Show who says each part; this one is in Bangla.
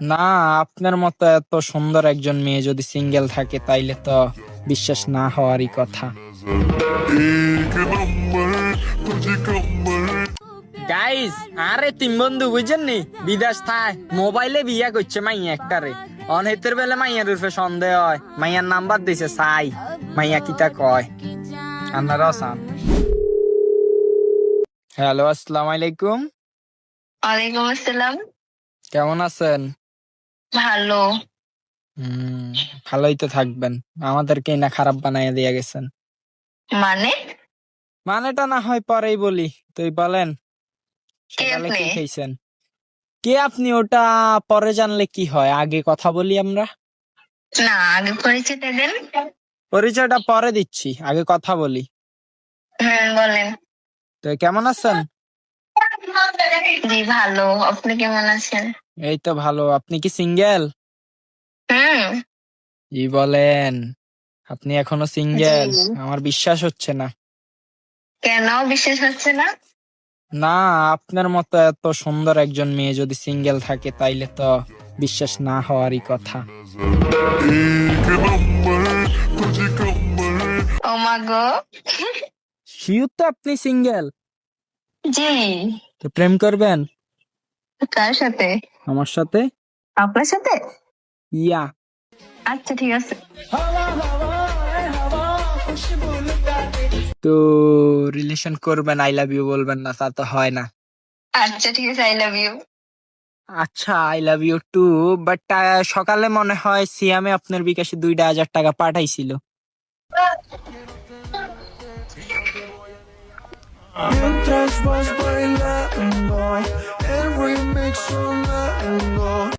Speaker 1: না, আপনার মতো এত সুন্দর একজন মেয়ে যদি সিঙ্গেল থাকে তাইলে তো বিশ্বাস না হওয়ারই কথা। গাইস, আরে তিন বন্ধু বুঝছেন নি, বিদেশ থায় মোবাইলে বিয়া করছে মাইয়া একটারে। অনেতের বেলে মাইয়ার রূপে সন্দেহ হয়, মাইয়ার নাম্বার দিছে সাই। মাইয়া কিতা কয় আপনারাও চান? হ্যালো, আসসালামু আলাইকুম।
Speaker 2: ওয়ালাইকুম আসসালাম।
Speaker 1: কেমন আছেন?
Speaker 2: ভালো।
Speaker 1: হুম, ভালোই তো থাকবেন। আমাদেরকে না খারাপ বানাইয়া দিয়া গেছেন।
Speaker 2: মানে?
Speaker 1: মানেটা না হয় পরেই বলি, তুই বলেন
Speaker 2: কে
Speaker 1: সকালে
Speaker 2: আপনি?
Speaker 1: কি খাইছেন? কে আপনি ওটা পরে জানলে কি হয়, আগে কথা বলি আমরা।
Speaker 2: না, আগে পরিচয়টা দেন।
Speaker 1: পরিচয়টা পরে দিচ্ছি, আগে কথা বলি।
Speaker 2: বলেন।
Speaker 1: তো কেমন আছেন?
Speaker 2: জি ভালো, আপনি কেমন আছেন?
Speaker 1: এই তো ভালো। আপনি কি সিঙ্গেল?
Speaker 2: হুম।
Speaker 1: ই বলেন, আপনি এখনো
Speaker 2: জি।
Speaker 1: সিঙ্গেল? আমার বিশ্বাস হচ্ছে না।
Speaker 2: কেন বিশ্বাস হচ্ছে না?
Speaker 1: না, আপনার মতো এত সুন্দর একজন মেয়ে যদি সিঙ্গেল থাকে তাইলে তো বিশ্বাস না হওয়ারই কথা।
Speaker 2: ও মা গো।
Speaker 1: শিওর তো আপনি সিঙ্গেল?
Speaker 2: জি।
Speaker 1: তো প্রেম করবেন
Speaker 2: কার সাথে?
Speaker 1: আমার সাথে?
Speaker 2: আপনার সাথে?
Speaker 1: ইয়া।
Speaker 2: আচ্ছা ঠিক আছে।
Speaker 1: তো রিলেশন করবেন, আই লাভ ইউ বলবেন না, তা তো হয় না।
Speaker 2: আচ্ছা ঠিক আছে, আই লাভ ইউ।
Speaker 1: আচ্ছা, I love you too. But সকালে মনে হয় সিয়ামে আপনার বিকাশে 2,000 টাকা পাঠাইছিল।
Speaker 3: Mientras vas bailando, el remix sonando.